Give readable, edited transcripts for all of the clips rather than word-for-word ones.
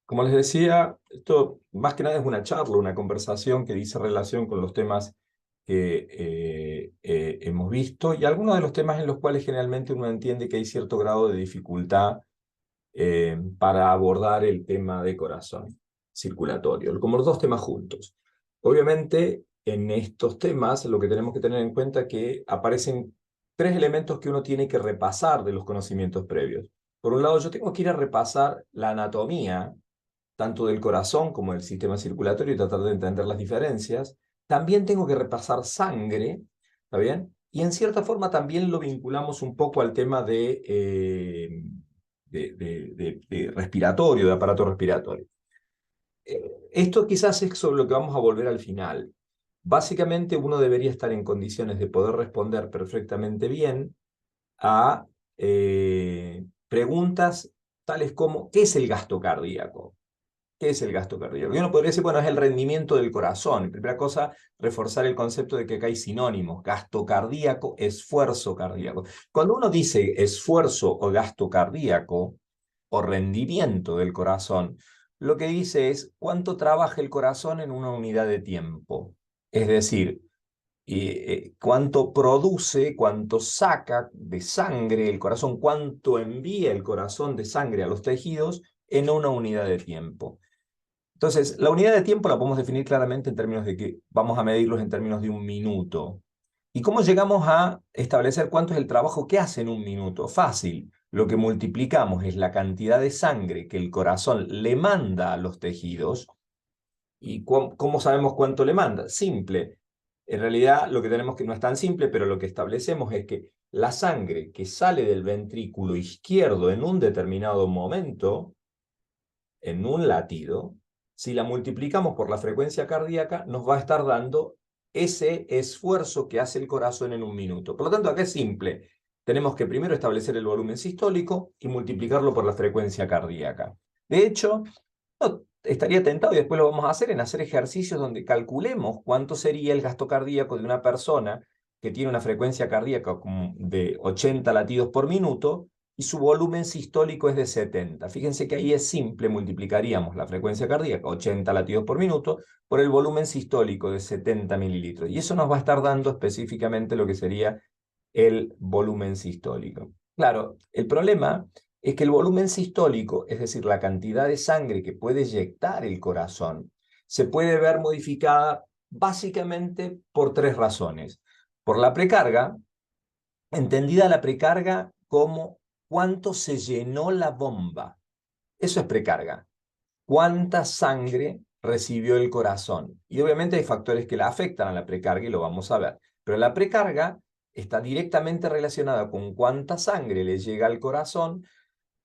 Como les decía, esto más que nada es una charla, una conversación que dice relación con los temas que hemos visto y algunos de los temas en los cuales generalmente uno entiende que hay cierto grado de dificultad para abordar el tema de corazón circulatorio, como los dos temas juntos. Obviamente, en estos temas lo que tenemos que tener en cuenta es que aparecen tres elementos que uno tiene que repasar de los conocimientos previos. Por un lado, yo tengo que ir a repasar la anatomía tanto del corazón como del sistema circulatorio y tratar de entender las diferencias. También tengo que repasar sangre, ¿está bien? Y en cierta forma también lo vinculamos un poco al tema de respiratorio, de aparato respiratorio. Esto quizás es sobre lo que vamos a volver al final. Básicamente uno debería estar en condiciones de poder responder perfectamente bien a preguntas tales como ¿qué es el gasto cardíaco? ¿Qué es el gasto cardíaco? Y uno podría decir, bueno, es el rendimiento del corazón. Primera cosa, reforzar el concepto de que acá hay sinónimos, gasto cardíaco, esfuerzo cardíaco. Cuando uno dice esfuerzo o gasto cardíaco o rendimiento del corazón, lo que dice es cuánto trabaja el corazón en una unidad de tiempo. Es decir, cuánto produce, cuánto saca de sangre el corazón, cuánto envía el corazón de sangre a los tejidos en una unidad de tiempo. Entonces, la unidad de tiempo la podemos definir claramente en términos de que vamos a medirlos en términos de un minuto. ¿Y cómo llegamos a establecer cuánto es el trabajo que hace en un minuto? Fácil. Lo que multiplicamos es la cantidad de sangre que el corazón le manda a los tejidos. ¿Y cómo sabemos cuánto le manda? Simple. En realidad, lo que tenemos que no es tan simple, pero lo que establecemos es que la sangre que sale del ventrículo izquierdo en un determinado momento en un latido, si la multiplicamos por la frecuencia cardíaca, nos va a estar dando ese esfuerzo que hace el corazón en un minuto. Por lo tanto, acá es simple. Tenemos que primero establecer el volumen sistólico y multiplicarlo por la frecuencia cardíaca. De hecho, no, estaría tentado, y después lo vamos a hacer, en hacer ejercicios donde calculemos cuánto sería el gasto cardíaco de una persona que tiene una frecuencia cardíaca de 80 latidos por minuto y su volumen sistólico es de 70. Fíjense que ahí es simple, multiplicaríamos la frecuencia cardíaca, 80 latidos por minuto, por el volumen sistólico de 70 mililitros. Y eso nos va a estar dando específicamente lo que sería el volumen sistólico. Claro, el problema es que el volumen sistólico, es decir, la cantidad de sangre que puede eyectar el corazón, se puede ver modificada básicamente por tres razones. Por la precarga, entendida la precarga como cuánto se llenó la bomba. Eso es precarga. Cuánta sangre recibió el corazón. Y obviamente hay factores que la afectan a la precarga y lo vamos a ver. Pero la precarga está directamente relacionada con cuánta sangre le llega al corazón,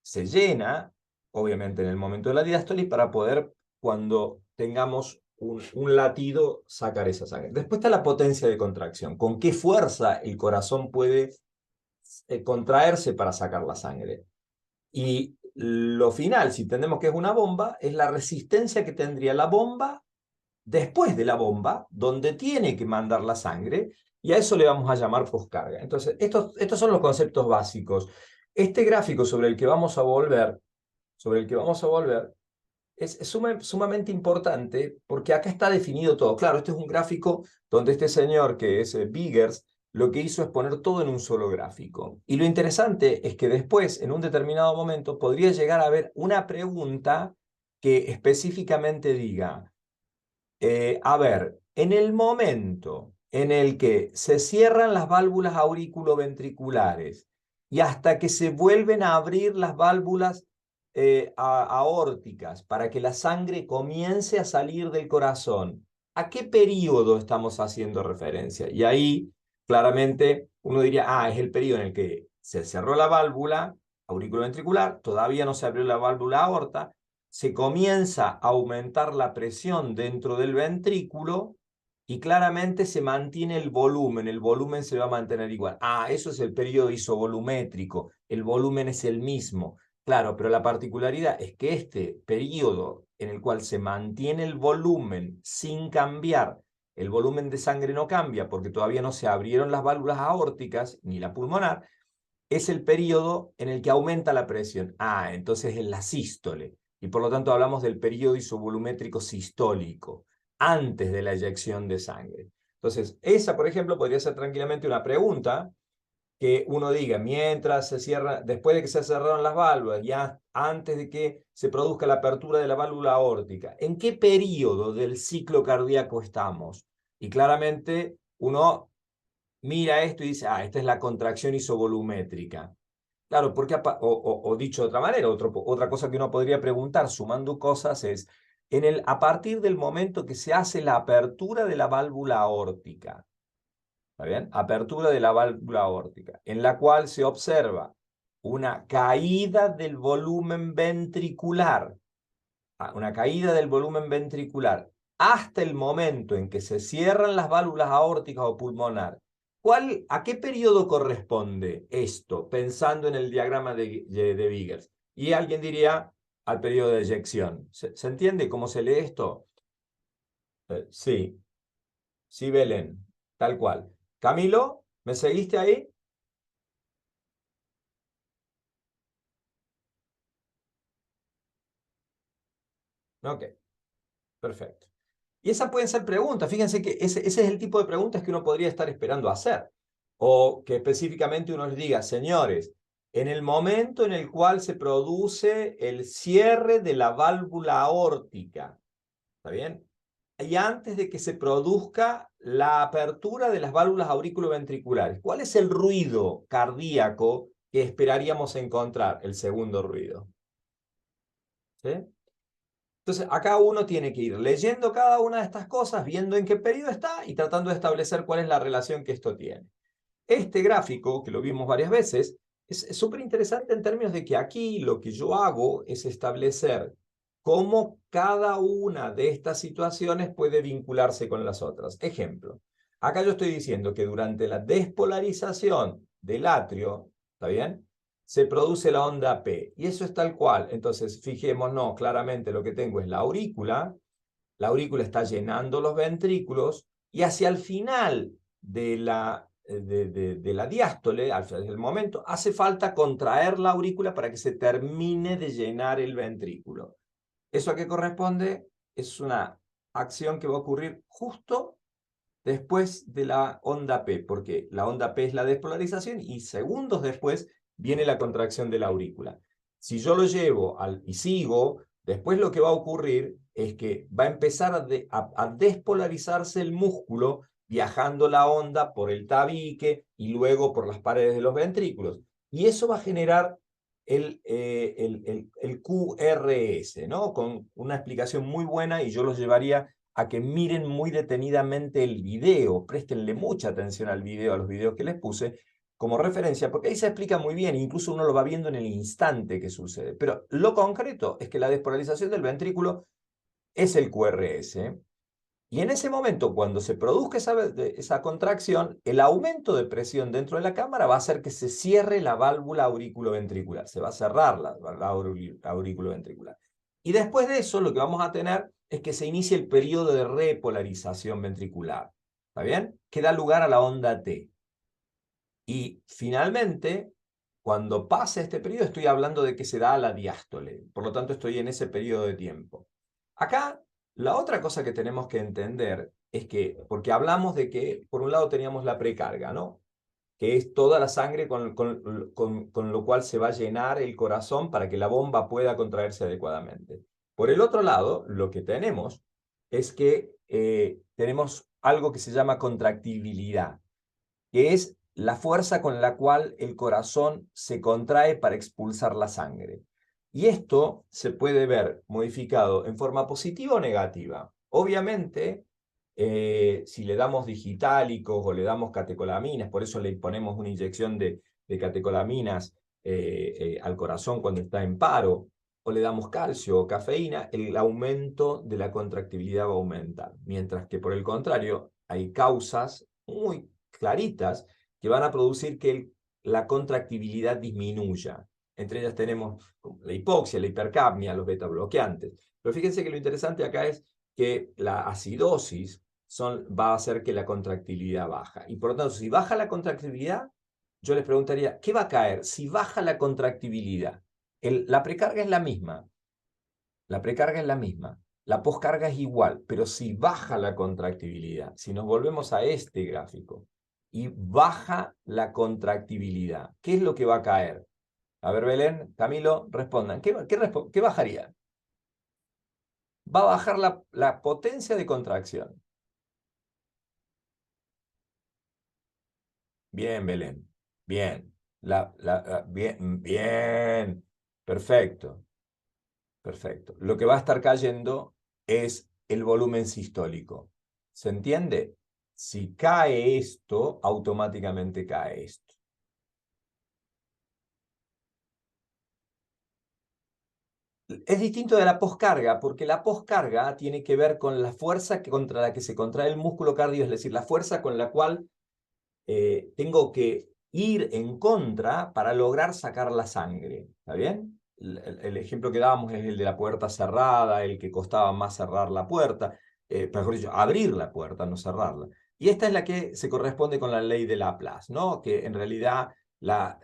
se llena, obviamente en el momento de la diástole, para poder, cuando tengamos un latido, sacar esa sangre. Después está la potencia de contracción. ¿Con qué fuerza el corazón puede contraerse para sacar la sangre? Y lo final, si entendemos que es una bomba, es la resistencia que tendría la bomba después de la bomba, donde tiene que mandar la sangre, y a eso le vamos a llamar poscarga. Entonces, estos son los conceptos básicos. Este gráfico sobre el que vamos a volver, es sumamente importante porque acá está definido todo. Claro, este es un gráfico donde este señor, que es Biggers, lo que hizo es poner todo en un solo gráfico. Y lo interesante es que después, en un determinado momento, podría llegar a haber una pregunta que específicamente diga, a ver, en el momento en el que se cierran las válvulas auriculoventriculares y hasta que se vuelven a abrir las válvulas aórticas para que la sangre comience a salir del corazón, ¿a qué periodo estamos haciendo referencia? Y ahí claramente uno diría, es el periodo en el que se cerró la válvula auriculoventricular, todavía no se abrió la válvula aorta, se comienza a aumentar la presión dentro del ventrículo y claramente se mantiene el volumen se va a mantener igual. Eso es el periodo isovolumétrico, el volumen es el mismo. Claro, pero la particularidad es que este periodo en el cual se mantiene el volumen sin cambiar, el volumen de sangre no cambia porque todavía no se abrieron las válvulas aórticas ni la pulmonar, es el periodo en el que aumenta la presión. Entonces es la sístole. y por lo tanto hablamos del periodo isovolumétrico sistólico, antes de la eyección de sangre. Entonces, esa, por ejemplo, podría ser tranquilamente una pregunta que uno diga, mientras se cierra, después de que se cerraron las válvulas, ya antes de que se produzca la apertura de la válvula aórtica, ¿en qué periodo del ciclo cardíaco estamos? Y claramente uno mira esto y dice, ah, esta es la contracción isovolumétrica. Claro, porque, o dicho de otra manera, otra cosa que uno podría preguntar sumando cosas es, a partir del momento que se hace la apertura de la válvula aórtica, ¿está bien? Apertura de la válvula aórtica, en la cual se observa una caída del volumen ventricular, una caída del volumen ventricular, hasta el momento en que se cierran las válvulas aórticas o pulmonar. ¿A qué periodo corresponde esto, pensando en el diagrama de Vickers? Y alguien diría al periodo de eyección. ¿Se entiende cómo se lee esto? Sí, sí, Belén, tal cual. Camilo, ¿me seguiste ahí? Ok, perfecto. Y esas pueden ser preguntas. Fíjense que ese es el tipo de preguntas que uno podría estar esperando hacer. O que específicamente uno les diga, señores, en el momento en el cual se produce el cierre de la válvula aórtica, ¿está bien? Y antes de que se produzca la apertura de las válvulas aurículo-ventriculares, ¿cuál es el ruido cardíaco que esperaríamos encontrar? El segundo ruido. ¿Sí? Entonces, acá uno tiene que ir leyendo cada una de estas cosas, viendo en qué periodo está y tratando de establecer cuál es la relación que esto tiene. Este gráfico, que lo vimos varias veces, es súper interesante en términos de que aquí lo que yo hago es establecer cómo cada una de estas situaciones puede vincularse con las otras. Ejemplo, acá yo estoy diciendo que durante la despolarización del atrio, ¿está bien? Se produce la onda P, y eso es tal cual. Entonces, fijémonos, claramente lo que tengo es la aurícula está llenando los ventrículos, y hacia el final de la diástole, al final del momento, hace falta contraer la aurícula para que se termine de llenar el ventrículo. ¿Eso a qué corresponde? Es una acción que va a ocurrir justo después de la onda P, porque la onda P es la despolarización y segundos después viene la contracción de la aurícula. Si yo lo llevo y sigo, después lo que va a ocurrir es que va a empezar a despolarizarse el músculo, viajando la onda por el tabique y luego por las paredes de los ventrículos. Y eso va a generar el QRS, ¿no? Con una explicación muy buena, y yo los llevaría a que miren muy detenidamente el video, préstenle mucha atención al video, a los videos que les puse como referencia, porque ahí se explica muy bien, incluso uno lo va viendo en el instante que sucede. Pero lo concreto es que la despolarización del ventrículo es el QRS, y en ese momento, cuando se produzca esa contracción, el aumento de presión dentro de la cámara va a hacer que se cierre la válvula aurículo-ventricular. Se va a cerrar la aurículo-ventricular. Y después de eso, lo que vamos a tener es que se inicie el periodo de repolarización ventricular. ¿Está bien? Que da lugar a la onda T. Y finalmente, cuando pase este periodo, estoy hablando de que se da a la diástole. Por lo tanto, estoy en ese periodo de tiempo. Acá, la otra cosa que tenemos que entender es que, porque hablamos de que, por un lado, teníamos la precarga, ¿no? Que es toda la sangre con lo cual se va a llenar el corazón para que la bomba pueda contraerse adecuadamente. Por el otro lado, lo que tenemos es que tenemos algo que se llama contractibilidad, que es la fuerza con la cual el corazón se contrae para expulsar la sangre. Y esto se puede ver modificado en forma positiva o negativa. Obviamente, si le damos digitálicos o le damos catecolaminas, por eso le ponemos una inyección de catecolaminas al corazón cuando está en paro, o le damos calcio o cafeína, el aumento de la contractibilidad va a aumentar. Mientras que, por el contrario, hay causas muy claritas que van a producir que la contractibilidad disminuya. Entre ellas tenemos la hipoxia, la hipercapnia, los beta bloqueantes. Pero fíjense que lo interesante acá es que la acidosis va a hacer que la contractibilidad baja. Y por lo tanto, si baja la contractibilidad, yo les preguntaría, ¿qué va a caer si baja la contractibilidad? La precarga es la misma, La precarga es la misma. La poscarga es igual, pero si baja la contractibilidad, si nos volvemos a este gráfico y baja la contractibilidad, ¿qué es lo que va a caer? A ver, Belén, Camilo, respondan. ¿Qué bajaría? Va a bajar la potencia de contracción. Bien, Belén. Bien. Bien, bien. Perfecto. Perfecto. Lo que va a estar cayendo es el volumen sistólico. ¿Se entiende? Si cae esto, automáticamente cae esto. Es distinto de la poscarga, porque la poscarga tiene que ver con la fuerza contra la que se contrae el músculo cardio, es decir, la fuerza con la cual tengo que ir en contra para lograr sacar la sangre. ¿Está bien? El ejemplo que dábamos es el de la puerta cerrada, el que costaba más cerrar la puerta, mejor dicho, abrir la puerta, no cerrarla. Y esta es la que se corresponde con la ley de Laplace, ¿no? Que en realidad la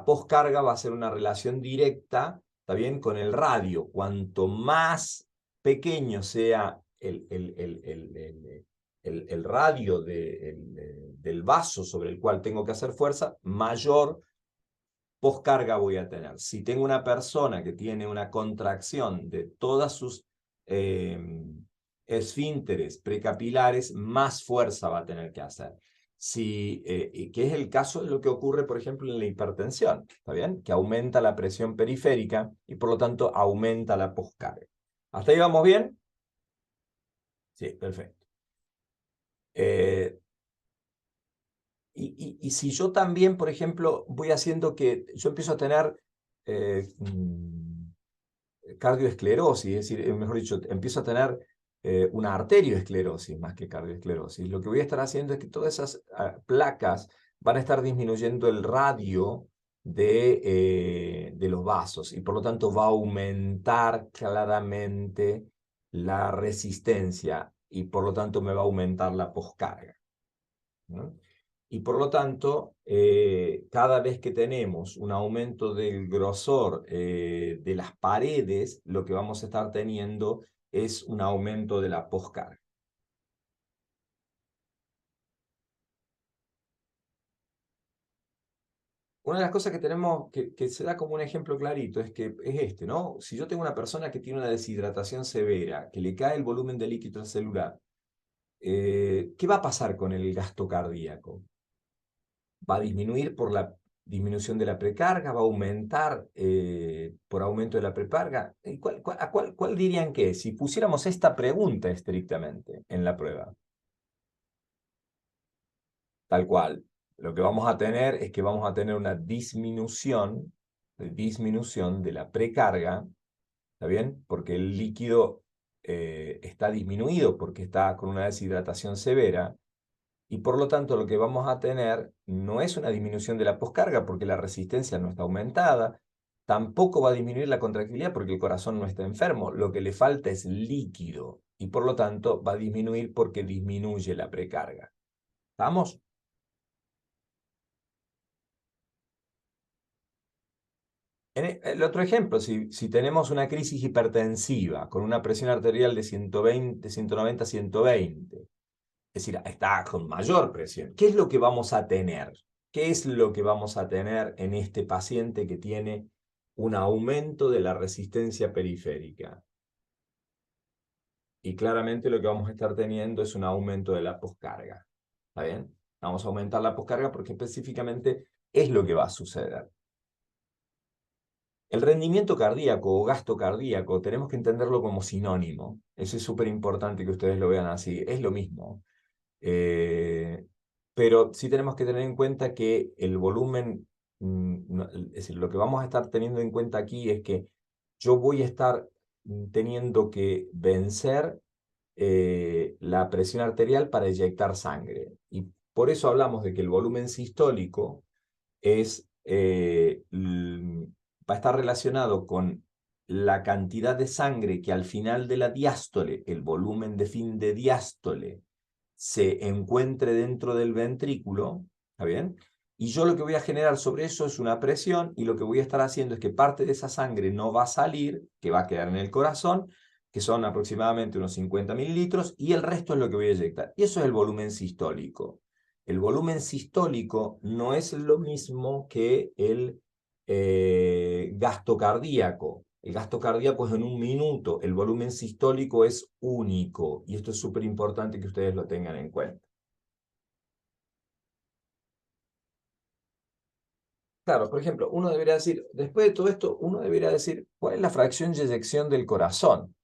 poscarga va a ser una relación directa, ¿está bien? Con el radio. Cuanto más pequeño sea el radio del vaso sobre el cual tengo que hacer fuerza, mayor poscarga voy a tener. Si tengo una persona que tiene una contracción de todas sus eh, esfínteres precapilares, más fuerza va a tener que hacer. Que es el caso de lo que ocurre, por ejemplo, en la hipertensión, ¿está bien? Que aumenta la presión periférica y por lo tanto aumenta la poscarga. ¿Hasta ahí vamos bien? Sí, perfecto. Eh, y si yo también, por ejemplo, voy haciendo que yo empiezo a tener cardioesclerosis, es decir, mejor dicho, empiezo a tener una arterioesclerosis más que cardioesclerosis, lo que voy a estar haciendo es que todas esas placas van a estar disminuyendo el radio de los vasos y por lo tanto va a aumentar claramente la resistencia y por lo tanto me va a aumentar la poscarga, ¿no? Y por lo tanto, cada vez que tenemos un aumento del grosor de las paredes, lo que vamos a estar teniendo es un aumento de la poscarga. Una de las cosas que tenemos, que se da como un ejemplo clarito, es que es este, ¿no? Si yo tengo una persona que tiene una deshidratación severa, que le cae el volumen de líquido celular, ¿qué va a pasar con el gasto cardíaco? Va a disminuir por la disminución de la precarga, va a aumentar por aumento de la precarga. ¿Cuál dirían que es? Si pusiéramos esta pregunta estrictamente en la prueba, tal cual, lo que vamos a tener es que vamos a tener una disminución de la precarga, ¿está bien? Porque el líquido está disminuido porque está con una deshidratación severa. Y por lo tanto, lo que vamos a tener no es una disminución de la poscarga porque la resistencia no está aumentada, tampoco va a disminuir la contractilidad porque el corazón no está enfermo, lo que le falta es líquido y por lo tanto va a disminuir porque disminuye la precarga. ¿Estamos? El otro ejemplo, si tenemos una crisis hipertensiva con una presión arterial de 120, 190, 120, es decir, está con mayor presión. ¿Qué es lo que vamos a tener? ¿Qué es lo que vamos a tener en este paciente que tiene un aumento de la resistencia periférica? Y claramente lo que vamos a estar teniendo es un aumento de la poscarga. ¿Está bien? Vamos a aumentar la poscarga porque específicamente es lo que va a suceder. El rendimiento cardíaco o gasto cardíaco tenemos que entenderlo como sinónimo. Eso es súper importante que ustedes lo vean así. Es lo mismo. Eh, pero sí tenemos que tener en cuenta que el volumen, es decir, lo que vamos a estar teniendo en cuenta aquí es que yo voy a estar teniendo que vencer la presión arterial para eyectar sangre. Y por eso hablamos de que el volumen sistólico es, va a estar relacionado con la cantidad de sangre que al final de la diástole, el volumen de fin de diástole, se encuentre dentro del ventrículo, ¿está bien? y yo lo que voy a generar sobre eso es una presión, y lo que voy a estar haciendo es que parte de esa sangre no va a salir, que va a quedar en el corazón, que son aproximadamente unos 50 mililitros, y el resto es lo que voy a inyectar. Y eso es el volumen sistólico. El volumen sistólico no es lo mismo que el gasto cardíaco. El gasto cardíaco es en un minuto, el volumen sistólico es único, y esto es súper importante que ustedes lo tengan en cuenta. Claro, por ejemplo, uno debería decir, después de todo esto, uno debería decir, ¿cuál es la fracción de eyección del corazón?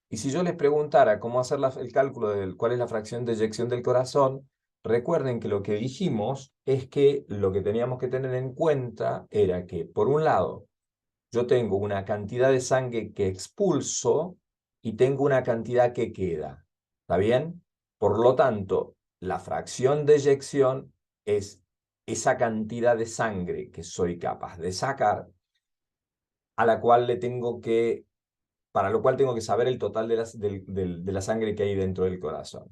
Y si yo les preguntara cómo hacer el cálculo de cuál es la fracción de eyección del corazón, recuerden que lo que dijimos es que lo que teníamos que tener en cuenta era que, por un lado, yo tengo una cantidad de sangre que expulso y tengo una cantidad que queda. ¿Está bien? Por lo tanto, la fracción de eyección es esa cantidad de sangre que soy capaz de sacar, a la cual le tengo que, para lo cual tengo que saber el total de la sangre que hay dentro del corazón.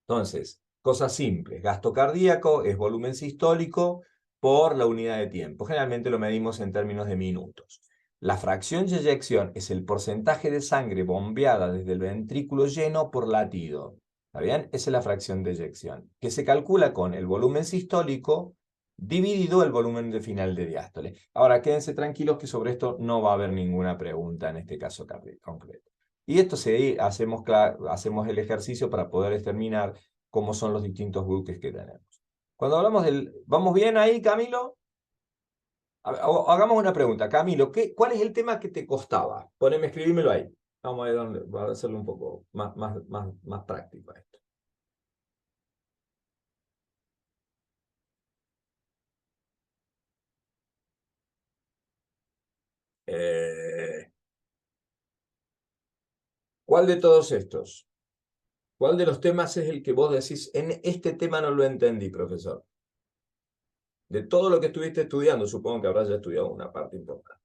Entonces, cosas simples. Gasto cardíaco es volumen sistólico por la unidad de tiempo. Generalmente lo medimos en términos de minutos. La fracción de eyección es el porcentaje de sangre bombeada desde el ventrículo lleno por latido. ¿Está bien? Esa es la fracción de eyección, que se calcula con el volumen sistólico dividido el volumen de final de diástole. Ahora, quédense tranquilos que sobre esto no va a haber ninguna pregunta en este caso concreto. Y esto hacemos el ejercicio para poder determinar cómo son los distintos buques que tenemos. Cuando hablamos del... ¿Vamos bien ahí, Camilo? Hagamos una pregunta. Camilo, ¿cuál es el tema que te costaba? Escribímelo ahí. Vamos a ver dónde, voy a hacerlo un poco más práctico esto. Eh, ¿Cuál de todos estos? ¿Cuál de los temas es el que vos decís, en este tema no lo entendí, profesor? De todo lo que estuviste estudiando, supongo que habrás ya estudiado una parte importante.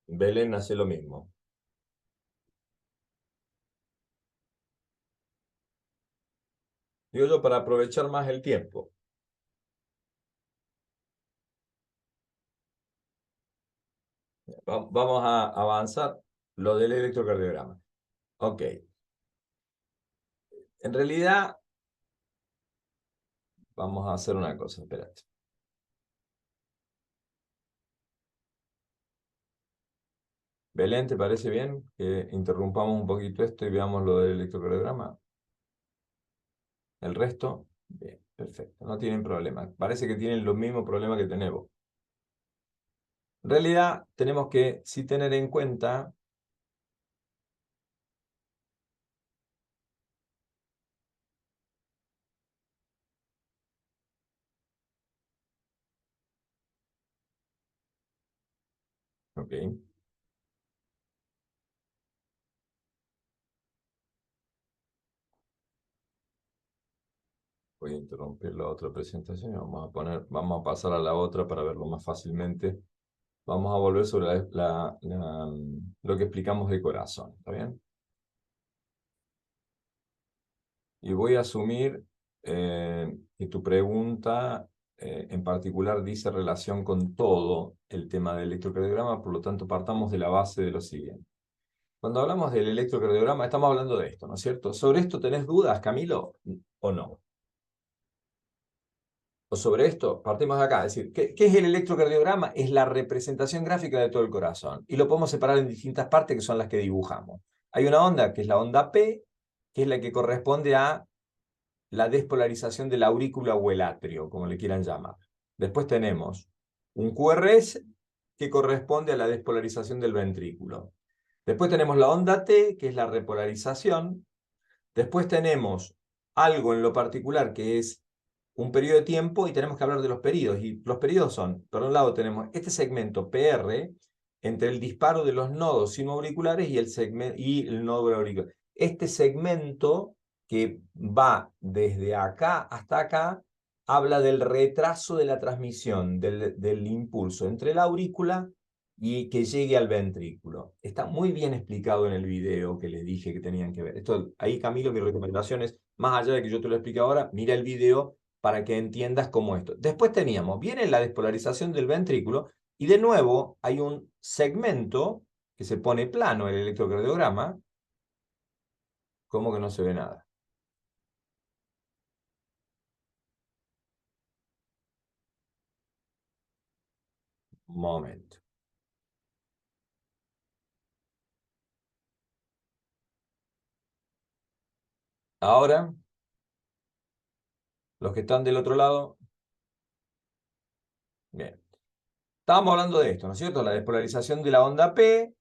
Belén hace lo mismo. Digo yo, para aprovechar más el tiempo. Vamos a avanzar lo del electrocardiograma. Ok. En realidad, vamos a hacer una cosa, espérate. Belén, ¿te parece bien que interrumpamos un poquito esto y veamos lo del electrocardiograma? ¿El resto? Bien, perfecto. No tienen problema. Parece que tienen los mismos problemas que tenemos. En realidad, tenemos que sí tener en cuenta... Ok. Voy a interrumpir la otra presentación y vamos a pasar a la otra para verlo más fácilmente. Vamos a volver sobre lo que explicamos de corazón, ¿está bien? Y voy a asumir que tu pregunta en particular dice relación con todo el tema del electrocardiograma, por lo tanto partamos de la base de lo siguiente. Cuando hablamos del electrocardiograma estamos hablando de esto, ¿no es cierto? ¿Sobre esto tenés dudas, Camilo, o no? O sobre esto, partimos de acá. Es decir, ¿qué es el electrocardiograma? Es la representación gráfica de todo el corazón. Y lo podemos separar en distintas partes que son las que dibujamos. Hay una onda que es la onda P, que es la que corresponde a la despolarización de la aurícula o el atrio, como le quieran llamar. Después tenemos un QRS que corresponde a la despolarización del ventrículo. Después tenemos la onda T, que es la repolarización. Después tenemos algo en lo particular que es un periodo de tiempo y tenemos que hablar de los periodos. Y los periodos son, por un lado tenemos este segmento PR entre el disparo de los nodos sinoauriculares y el nodo auricular. Este segmento que va desde acá hasta acá habla del retraso de la transmisión del impulso entre la aurícula y que llegue al ventrículo. Está muy bien explicado en el video que les dije que tenían que ver. Esto, ahí, Camilo, mi recomendación es, más allá de que yo te lo explique ahora, mira el video para que entiendas cómo esto. Después teníamos, viene la despolarización del ventrículo y de nuevo hay un segmento que se pone plano el electrocardiograma. ¿Cómo que no se ve nada? Un momento. Ahora, los que están del otro lado, bien. Estábamos hablando de esto, ¿no es cierto? La despolarización de la onda P,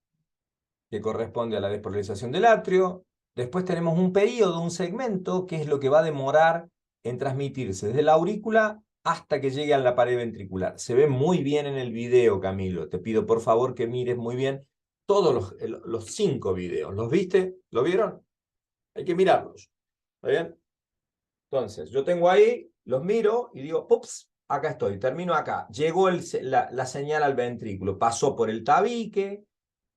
que corresponde a la despolarización del atrio. Después tenemos un periodo, un segmento, que es lo que va a demorar en transmitirse desde la aurícula hasta que llegue a la pared ventricular. Se ve muy bien en el video, Camilo. Te pido por favor que mires muy bien todos los 5 videos. ¿Los viste? ¿Lo vieron? Hay que mirarlos. ¿Está bien? Entonces, yo tengo ahí, los miro y digo, ups, acá estoy, termino acá. Llegó la señal al ventrículo, pasó por el tabique,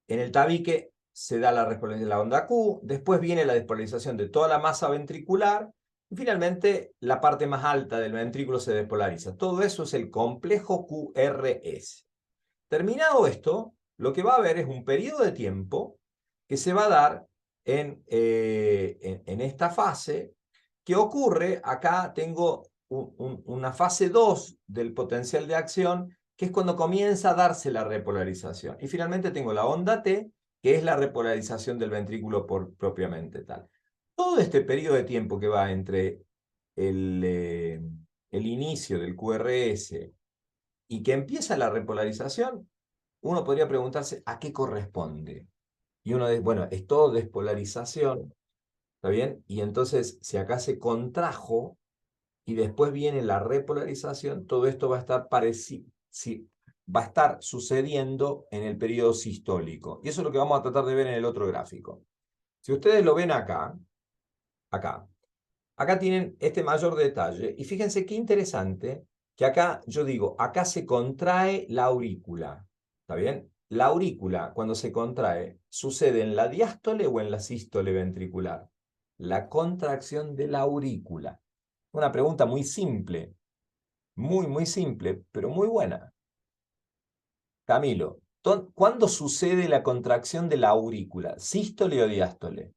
en el tabique se da la despolarización de la onda Q, después viene la despolarización de toda la masa ventricular, y finalmente la parte más alta del ventrículo se despolariza. Todo eso es el complejo QRS. Terminado esto, lo que va a haber es un periodo de tiempo que se va a dar en esta fase, que ocurre, acá tengo una fase 2 del potencial de acción, que es cuando comienza a darse la repolarización. Y finalmente tengo la onda T, que es la repolarización del ventrículo propiamente tal. Todo este periodo de tiempo que va entre el inicio del QRS y que empieza la repolarización, uno podría preguntarse a qué corresponde. Y uno dice, bueno, es todo despolarización, ¿está bien? Y entonces, si acá se contrajo y después viene la repolarización, todo esto va a estar parecido, sí, va a estar sucediendo en el periodo sistólico. Y eso es lo que vamos a tratar de ver en el otro gráfico. Si ustedes lo ven acá, acá, acá tienen este mayor detalle. Y fíjense qué interesante que acá, yo digo, acá se contrae la aurícula. ¿Está bien? La aurícula, cuando se contrae, ¿sucede en la diástole o en la sístole ventricular? La contracción de la aurícula. Una pregunta muy simple, muy simple, pero muy buena. Camilo, ¿cuándo sucede la contracción de la aurícula? ¿Sístole o diástole?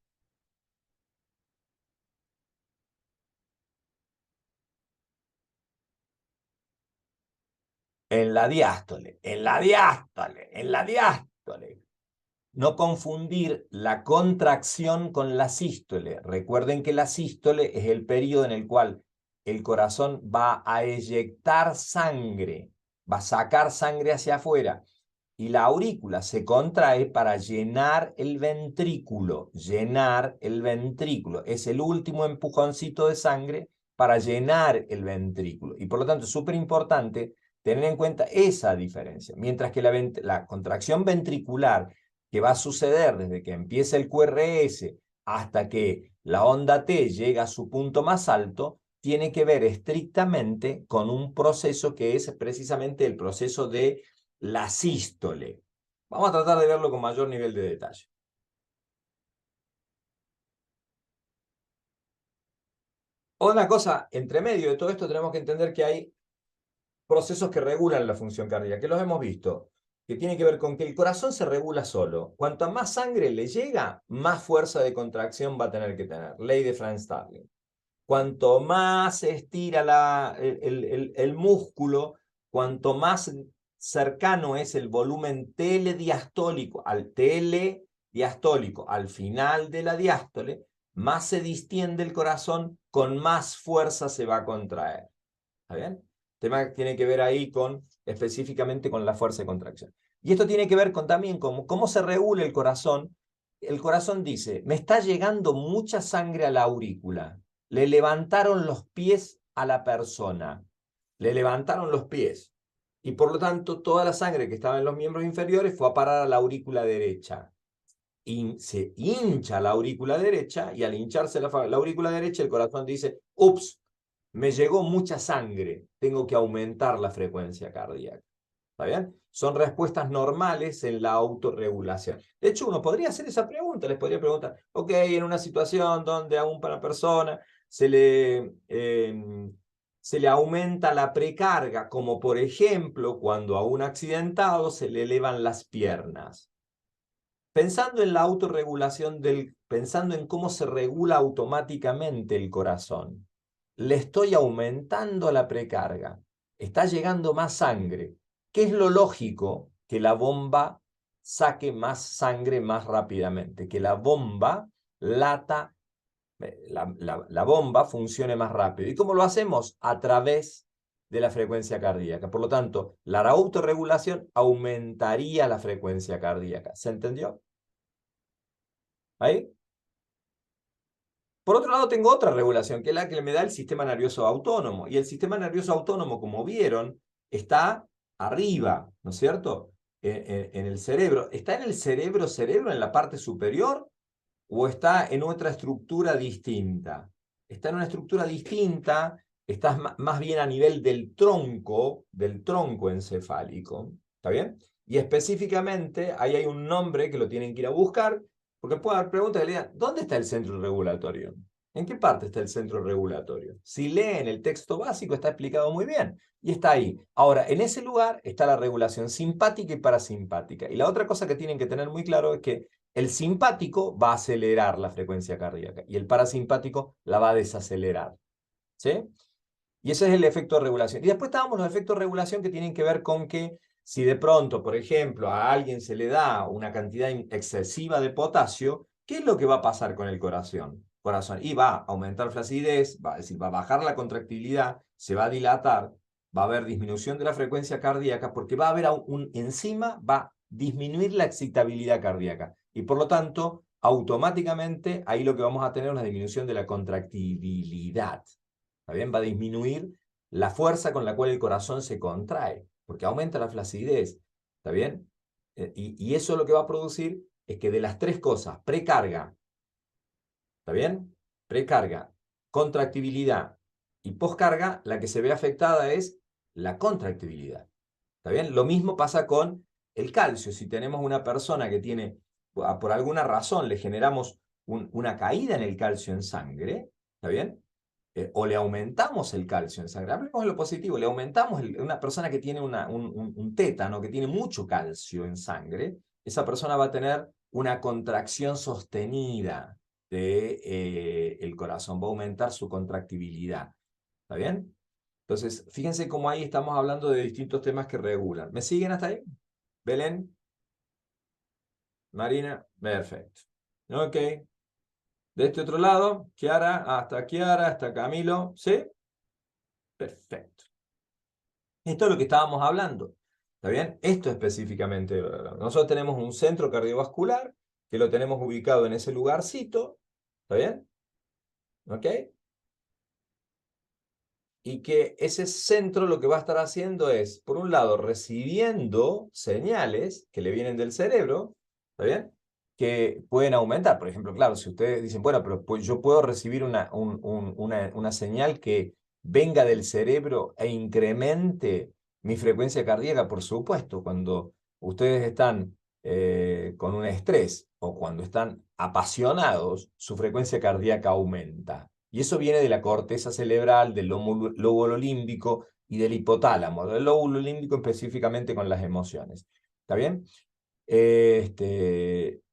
En la diástole, en la diástole, en la diástole. No confundir la contracción con la sístole. Recuerden que la sístole es el periodo en el cual el corazón va a eyectar sangre, va a sacar sangre hacia afuera. Y la aurícula se contrae para llenar el ventrículo. Llenar el ventrículo. Es el último empujoncito de sangre para llenar el ventrículo. Y por lo tanto es súper importante tener en cuenta esa diferencia. Mientras que la contracción ventricular que va a suceder desde que empieza el QRS hasta que la onda T llega a su punto más alto, tiene que ver estrictamente con un proceso que es precisamente el proceso de la sístole. Vamos a tratar de verlo con mayor nivel de detalle. Otra cosa, entre medio de todo esto tenemos que entender que hay procesos que regulan la función cardíaca, que los hemos visto, que tiene que ver con que el corazón se regula solo. Cuanto más sangre le llega, más fuerza de contracción va a tener que tener. Ley de Franz-Starling. Cuanto más se estira el músculo, cuanto más cercano es el volumen telediastólico al final de la diástole, más se distiende el corazón, con más fuerza se va a contraer. ¿Está bien? El tema tiene que ver ahí específicamente con la fuerza de contracción. Y esto tiene que ver también con cómo se regula el corazón. El corazón dice, me está llegando mucha sangre a la aurícula. Le levantaron los pies a la persona. Le levantaron los pies. Y por lo tanto, toda la sangre que estaba en los miembros inferiores fue a parar a la aurícula derecha. Se hincha la aurícula derecha y al hincharse la aurícula derecha, el corazón dice, ups, me llegó mucha sangre, tengo que aumentar la frecuencia cardíaca. ¿Está bien? Son respuestas normales en la autorregulación. De hecho, uno podría hacer esa pregunta, les podría preguntar, ok, en una situación donde a una persona se le aumenta la precarga, como por ejemplo cuando a un accidentado se le elevan las piernas. Pensando en la autorregulación pensando en cómo se regula automáticamente el corazón, le estoy aumentando la precarga, está llegando más sangre. ¿Qué es lo lógico? Que la bomba saque más sangre más rápidamente, que la bomba lata, la bomba funcione más rápido. ¿Y cómo lo hacemos? A través de la frecuencia cardíaca. Por lo tanto, la autorregulación aumentaría la frecuencia cardíaca. ¿Se entendió? ¿Ahí? Por otro lado, tengo otra regulación, que es la que me da el sistema nervioso autónomo. Y el sistema nervioso autónomo, como vieron, está arriba, ¿no es cierto? En el cerebro. ¿Está en el cerebro, en la parte superior, o está en otra estructura distinta? Está en una estructura distinta, está más bien a nivel del tronco encefálico. ¿Está bien? Y específicamente, ahí hay un nombre que lo tienen que ir a buscar, porque puede haber preguntas que le digan, ¿dónde está el centro regulatorio? ¿En qué parte está el centro regulatorio? Si leen el texto básico, está explicado muy bien. Y está ahí. Ahora, en ese lugar está la regulación simpática y parasimpática. Y la otra cosa que tienen que tener muy claro es que el simpático va a acelerar la frecuencia cardíaca y el parasimpático la va a desacelerar. ¿Sí? Y ese es el efecto de regulación. Y después estábamos los efectos de regulación que tienen que ver con que si de pronto, por ejemplo, a alguien se le da una cantidad excesiva de potasio, ¿qué es lo que va a pasar con el corazón? Y va a aumentar flacidez, va a decir, va a bajar la contractilidad, se va a dilatar, va a haber disminución de la frecuencia cardíaca, porque va a haber encima, va a disminuir la excitabilidad cardíaca. Y por lo tanto, automáticamente ahí lo que vamos a tener es una disminución de la contractibilidad. ¿Está bien? Va a disminuir la fuerza con la cual el corazón se contrae, porque aumenta la flacidez. ¿Está bien? Y eso lo que va a producir es que de las tres cosas, precarga, ¿está bien? Precarga, contractibilidad y poscarga, la que se ve afectada es la contractibilidad. ¿Está bien? Lo mismo pasa con el calcio. Si tenemos una persona que tiene, por alguna razón, le generamos una caída en el calcio en sangre, ¿está bien? O le aumentamos el calcio en sangre. Hablemos de lo positivo, le aumentamos, una persona que tiene un tétano, que tiene mucho calcio en sangre, esa persona va a tener una contracción sostenida del corazón, va a aumentar su contractibilidad. ¿Está bien? Entonces, fíjense cómo ahí estamos hablando de distintos temas que regulan. ¿Me siguen hasta ahí? Belén, Marina, perfecto. Ok. De este otro lado, Kiara, hasta Camilo, ¿sí? Perfecto. Esto es lo que estábamos hablando. ¿Está bien? Esto específicamente. Nosotros tenemos un centro cardiovascular que lo tenemos ubicado en ese lugarcito. ¿Está bien? ¿Ok? Y que ese centro lo que va a estar haciendo es, por un lado, recibiendo señales que le vienen del cerebro, ¿está bien? Que pueden aumentar. Por ejemplo, claro, si ustedes dicen, bueno, pero pues yo puedo recibir una señal que venga del cerebro e incremente mi frecuencia cardíaca, por supuesto, cuando ustedes están con un estrés o cuando están apasionados, su frecuencia cardíaca aumenta. Y eso viene de la corteza cerebral, del lóbulo límbico y del hipotálamo, del lóbulo límbico específicamente con las emociones. ¿Está bien?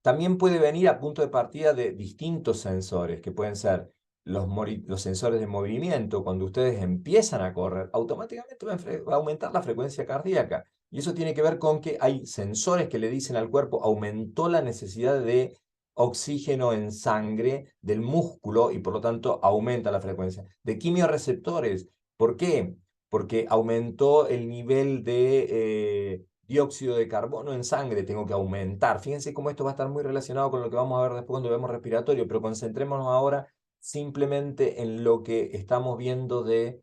También puede venir a punto de partida de distintos sensores, que pueden ser los sensores de movimiento. Cuando ustedes empiezan a correr, automáticamente va a aumentar la frecuencia cardíaca. Y eso tiene que ver con que hay sensores que le dicen al cuerpo, aumentó la necesidad de oxígeno en sangre del músculo y por lo tanto aumenta la frecuencia. De quimiorreceptores, ¿por qué? Porque aumentó el nivel de dióxido de carbono en sangre, tengo que aumentar. Fíjense cómo esto va a estar muy relacionado con lo que vamos a ver después cuando vemos respiratorio, pero concentrémonos ahora simplemente en lo que estamos viendo de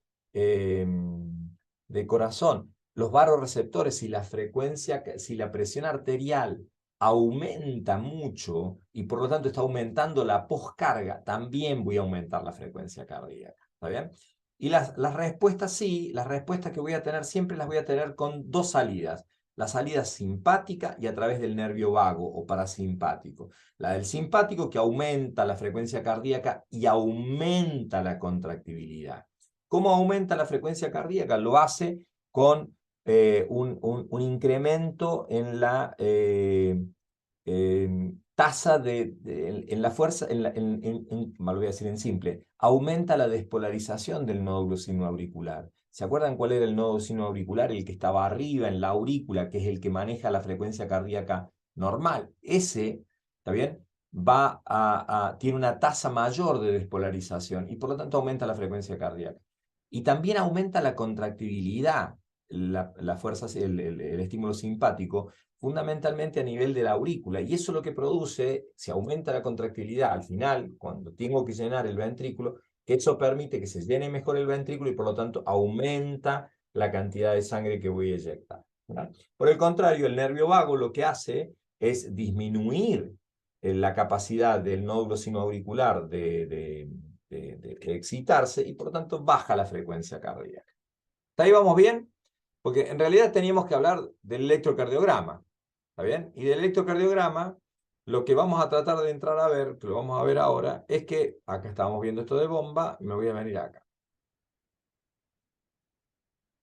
corazón. Los vasoreceptores, si la frecuencia, si la presión arterial aumenta mucho y por lo tanto está aumentando la poscarga, también voy a aumentar la frecuencia cardíaca. ¿Está bien? Y las respuestas sí, las respuestas que voy a tener siempre las voy a tener con dos salidas. La salida simpática y a través del nervio vago o parasimpático. La del simpático que aumenta la frecuencia cardíaca y aumenta la contractibilidad. ¿Cómo aumenta la frecuencia cardíaca? Lo hace con un incremento en la tasa en la fuerza, lo voy a decir en simple, aumenta la despolarización del nódulo sinoauricular. ¿Se acuerdan cuál era el nódulo sinoauricular? El que estaba arriba en la aurícula, que es el que maneja la frecuencia cardíaca normal. Ese, ¿está bien? Tiene una tasa mayor de despolarización y por lo tanto aumenta la frecuencia cardíaca. Y también aumenta la contractibilidad, la fuerza, el estímulo simpático, fundamentalmente a nivel de la aurícula. Y eso lo que produce, si aumenta la contractilidad al final, cuando tengo que llenar el ventrículo, que eso permite que se llene mejor el ventrículo y por lo tanto aumenta la cantidad de sangre que voy a eyectar, ¿verdad? Por el contrario, el nervio vago lo que hace es disminuir la capacidad del nódulo sinoauricular de excitarse y por lo tanto baja la frecuencia cardíaca. ¿Hasta ahí vamos bien? Porque en realidad teníamos que hablar del electrocardiograma, ¿está bien? Y del electrocardiograma, lo que vamos a tratar de entrar a ver, que lo vamos a ver ahora, es que acá estábamos viendo esto de bomba, me voy a venir acá.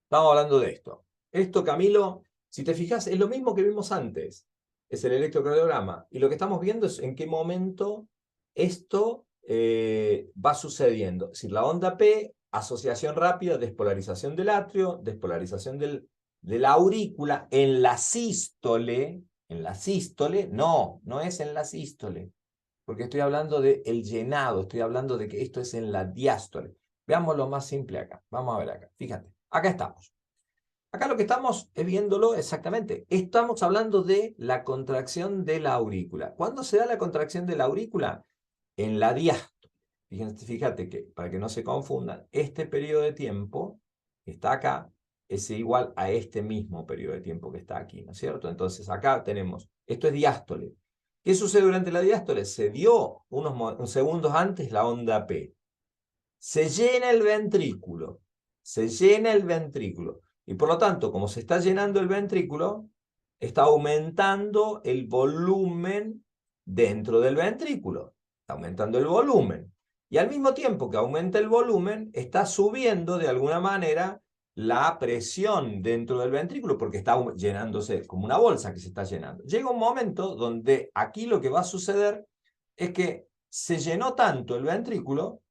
Estamos hablando de esto. Esto, Camilo, si te fijas, es lo mismo que vimos antes. Es el electrocardiograma. Y lo que estamos viendo es en qué momento esto va sucediendo. Es decir, la onda P, asociación rápida, despolarización del atrio, despolarización de la aurícula. En la sístole, no es en la sístole. Porque estoy hablando del llenado, estoy hablando de que esto es en la diástole. Veamos lo más simple acá. Vamos a ver acá. Fíjate, acá estamos. Acá lo que estamos es viéndolo exactamente. Estamos hablando de la contracción de la aurícula. ¿Cuándo se da la contracción de la aurícula? En la diástole. Fíjate que, para que no se confundan, este periodo de tiempo que está acá es igual a este mismo periodo de tiempo que está aquí, ¿no es cierto? Entonces acá tenemos, esto es diástole. ¿Qué sucede durante la diástole? Se dio unos segundos antes la onda P. Se llena el ventrículo. Se llena el ventrículo. Y por lo tanto, como se está llenando el ventrículo, está aumentando el volumen dentro del ventrículo. Está aumentando el volumen. Y al mismo tiempo que aumenta el volumen, está subiendo de alguna manera la presión dentro del ventrículo porque está llenándose como una bolsa que se está llenando. Llega un momento donde aquí lo que va a suceder es que se llenó tanto el ventrículo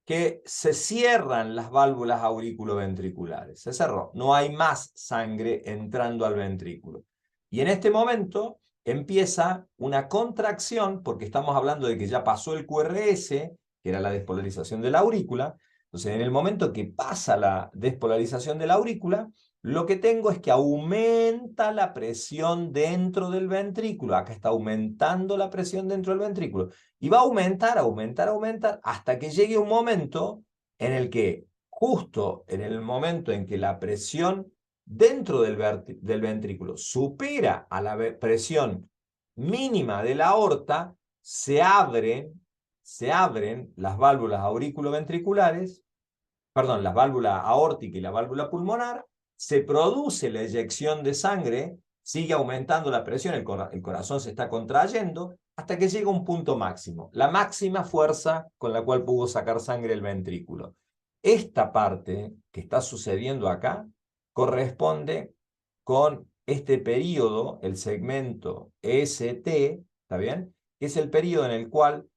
que se cierran las válvulas auriculoventriculares. Se cerró. No hay más sangre entrando al ventrículo. Y en este momento empieza una contracción, porque estamos hablando de que ya pasó el QRS, que era la despolarización de la aurícula. Entonces, en el momento que pasa la despolarización de la aurícula, lo que tengo es que aumenta la presión dentro del ventrículo. Acá está aumentando la presión dentro del ventrículo. Y va a aumentar, aumentar, aumentar, hasta que llegue un momento en el que, justo en el momento en que la presión dentro del ventrículo supera a la presión mínima de la aorta, se abren las válvulas auriculoventriculares, perdón, la válvula aórtica y la válvula pulmonar, se produce la eyección de sangre, sigue aumentando la presión, el corazón se está contrayendo, hasta que llega un punto máximo, la máxima fuerza con la cual pudo sacar sangre el ventrículo. Esta parte que está sucediendo acá corresponde con este periodo, el segmento ST, ¿está bien? Que es el periodo en el cual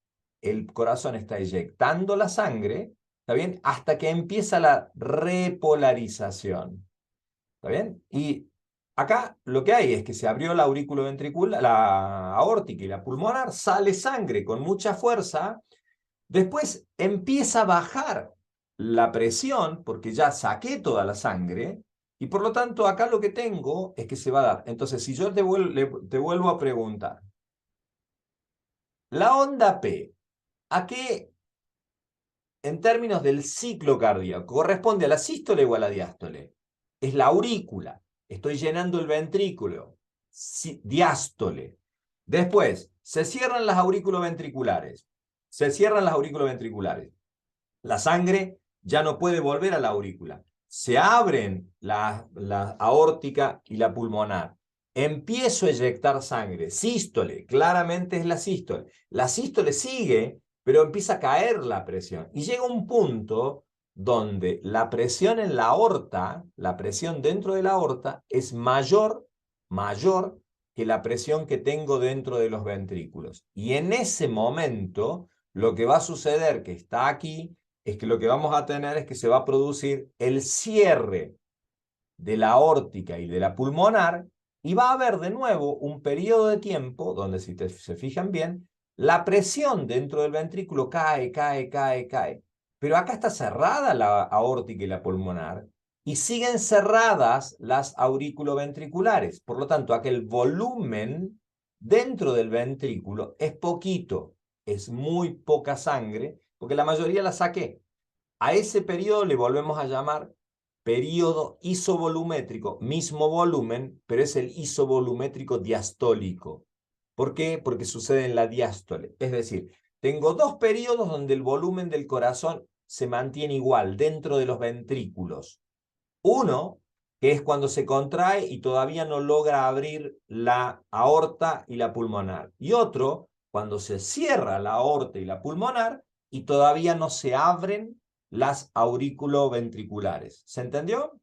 el corazón está eyectando la sangre, ¿está bien? Hasta que empieza la repolarización, ¿está bien? Y acá lo que hay es que se abrió la auriculoventricular, la aórtica y la pulmonar, sale sangre con mucha fuerza, después empieza a bajar la presión, porque ya saqué toda la sangre, y por lo tanto acá lo que tengo es que se va a dar. Entonces, si yo te vuelvo a preguntar, la onda P, ¿a qué en términos del ciclo cardíaco? ¿Corresponde a la sístole o a la diástole? Es la aurícula. Estoy llenando el ventrículo. Diástole. Después, se cierran las auriculoventriculares. Se cierran las auriculoventriculares. La sangre ya no puede volver a la aurícula. Se abren la aórtica y la pulmonar. Empiezo a eyectar sangre. Sístole, claramente es la sístole. La sístole sigue, pero empieza a caer la presión. Y llega un punto donde la presión en la aorta, la presión dentro de la aorta, es mayor que la presión que tengo dentro de los ventrículos. Y en ese momento, lo que va a suceder, que está aquí, es que lo que vamos a tener es que se va a producir el cierre de la aórtica y de la pulmonar, y va a haber de nuevo un periodo de tiempo donde, si se fijan bien, la presión dentro del ventrículo cae, cae, cae, cae. Pero acá está cerrada la aórtica y la pulmonar, y siguen cerradas las auriculoventriculares. Por lo tanto, aquel volumen dentro del ventrículo es poquito, es muy poca sangre, porque la mayoría la saqué. A ese periodo le volvemos a llamar periodo isovolumétrico, mismo volumen, pero es el isovolumétrico diastólico. ¿Por qué? Porque sucede en la diástole. Es decir, tengo dos periodos donde el volumen del corazón se mantiene igual dentro de los ventrículos. Uno, que es cuando se contrae y todavía no logra abrir la aorta y la pulmonar. Y otro, cuando se cierra la aorta y la pulmonar y todavía no se abren las auriculoventriculares. ¿Se entendió?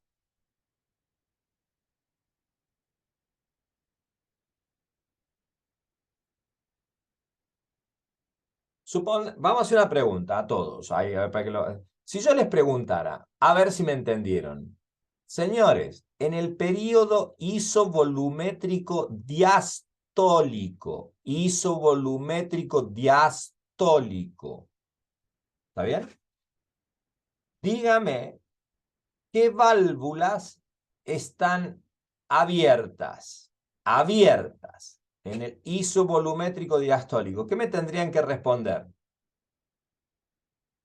Vamos a hacer una pregunta a todos. Ahí, a ver, si yo les preguntara, a ver si me entendieron. Señores, en el periodo isovolumétrico diastólico, ¿está bien? Dígame qué válvulas están abiertas en el isovolumétrico diastólico. ¿Qué me tendrían que responder?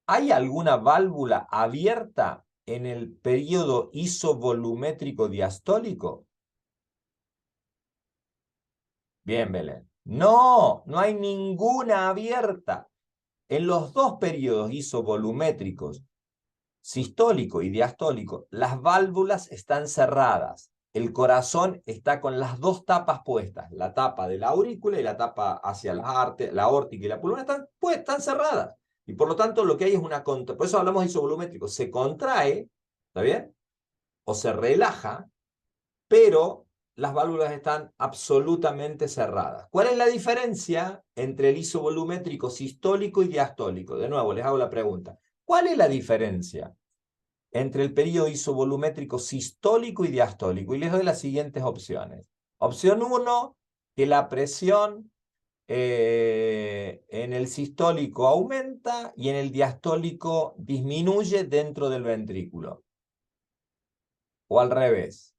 ¿Hay alguna válvula abierta en el periodo isovolumétrico diastólico? Bien, Belén. No, no hay ninguna abierta. En los dos periodos isovolumétricos, sistólico y diastólico, las válvulas están cerradas. El corazón está con las dos tapas puestas, la tapa de la aurícula y la tapa hacia la aórtica y la pulmonar están cerradas. Y por lo tanto lo que hay es una contracción. Por eso hablamos de isovolumétrico. Se contrae, ¿está bien? O se relaja, pero las válvulas están absolutamente cerradas. ¿Cuál es la diferencia entre el isovolumétrico sistólico y diastólico? De nuevo, les hago la pregunta. ¿Cuál es la diferencia entre el periodo isovolumétrico sistólico y diastólico? Y les doy las siguientes opciones. Opción 1, que la presión en el sistólico aumenta y en el diastólico disminuye dentro del ventrículo. O al revés.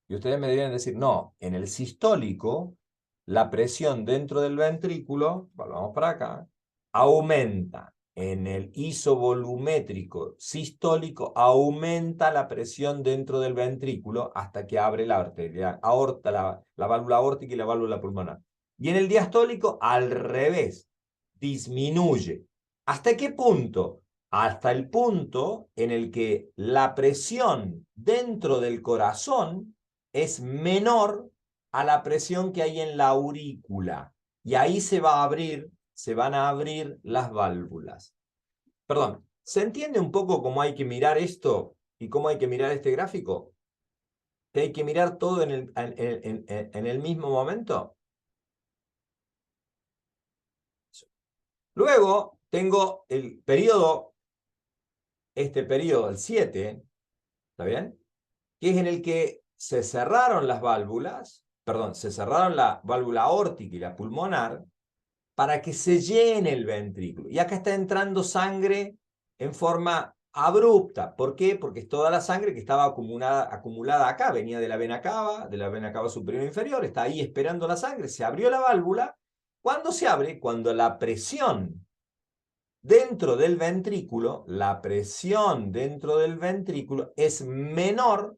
Y ustedes me deberían decir, no, en el sistólico, la presión dentro del ventrículo, volvamos para acá, aumenta. En el isovolumétrico sistólico, aumenta la presión dentro del ventrículo hasta que abre la arteria, la válvula aórtica y la válvula pulmonar. Y en el diastólico, al revés, disminuye. ¿Hasta qué punto? Hasta el punto en el que la presión dentro del corazón es menor a la presión que hay en la aurícula. Y ahí se van a abrir las válvulas. Perdón, ¿se entiende un poco cómo hay que mirar esto y cómo hay que mirar este gráfico? ¿Que hay que mirar todo en el mismo momento? Luego tengo el periodo, este periodo, el 7, ¿está bien? Que es en el que se cerraron las válvulas, perdón, se cerraron la válvula aórtica y la pulmonar para que se llene el ventrículo. Y acá está entrando sangre en forma abrupta. ¿Por qué? Porque es toda la sangre que estaba acumulada acá, venía de la vena cava superior e inferior, está ahí esperando la sangre, se abrió la válvula. ¿Cuándo se abre? Cuando la presión dentro del ventrículo, es menor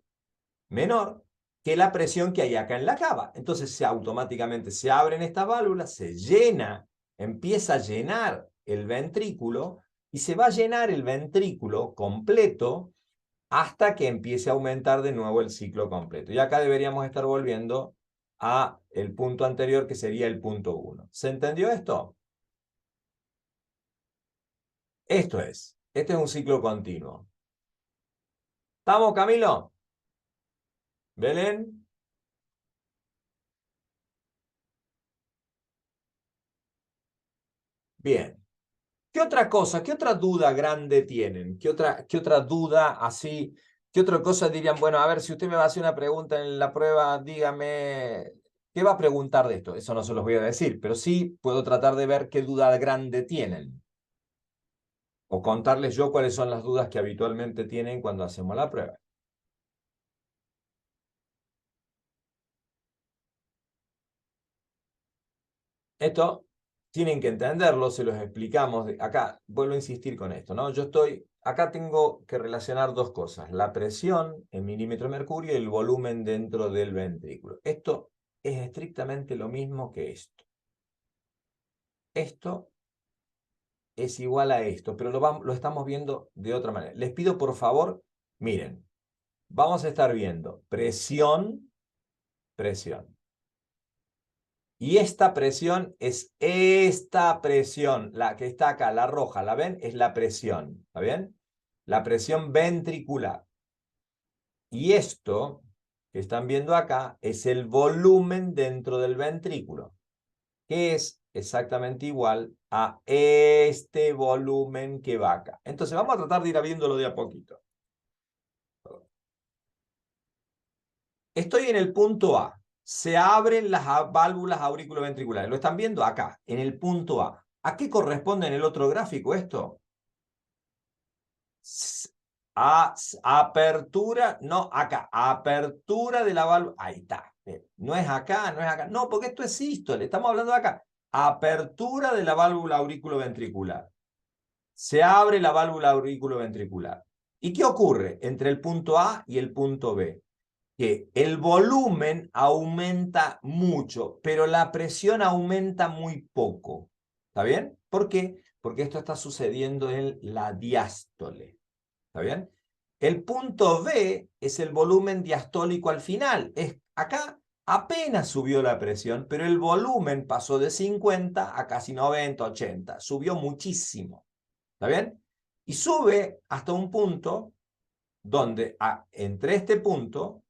que la presión que hay acá en la cava. Entonces automáticamente se abren estas válvulas, se llena, empieza a llenar el ventrículo y se va a llenar el ventrículo completo hasta que empiece a aumentar de nuevo el ciclo completo. Y acá deberíamos estar volviendo a el punto anterior, que sería el punto 1. ¿Se entendió esto? Este es un ciclo continuo. ¿Estamos, Camilo? ¿Belén? Bien. ¿Qué otra cosa, qué otra duda grande tienen? Qué otra duda así? ¿Qué otra cosa dirían? Bueno, a ver, si usted me va a hacer una pregunta en la prueba, dígame, ¿qué va a preguntar de esto? Eso no se los voy a decir, pero sí puedo tratar de ver qué duda grande tienen. O contarles yo cuáles son las dudas que habitualmente tienen cuando hacemos la prueba. Esto tienen que entenderlo, se los explicamos. Acá vuelvo a insistir con esto, ¿no? Acá tengo que relacionar dos cosas, la presión en milímetro de mercurio y el volumen dentro del ventrículo. Esto es estrictamente lo mismo que esto. Esto es igual a esto, pero lo estamos viendo de otra manera. Les pido por favor, miren, vamos a estar viendo presión, presión. Y esta presión es esta presión, la que está acá, la roja, ¿la ven? Es la presión, ¿está bien? La presión ventricular. Y esto que están viendo acá es el volumen dentro del ventrículo, que es exactamente igual a este volumen que va acá. Entonces vamos a tratar de ir viéndolo de a poquito. Estoy en el punto A. Se abren las válvulas auriculoventriculares. ¿Lo están viendo? Acá, en el punto A. ¿A qué corresponde en el otro gráfico esto? Apertura, no, acá. Apertura de la válvula. Ahí está. No es acá, no es acá. No, porque esto es sístole. Estamos hablando de acá. Apertura de la válvula auriculoventricular. Se abre la válvula auriculoventricular. ¿Y qué ocurre entre el punto A y el punto B? Que el volumen aumenta mucho, pero la presión aumenta muy poco. ¿Está bien? ¿Por qué? Porque esto está sucediendo en la diástole. ¿Está bien? El punto B es el volumen diastólico al final. Acá apenas subió la presión, pero el volumen pasó de 50 a casi 90, 80. Subió muchísimo. ¿Está bien? Y sube hasta un punto donde entre este punto,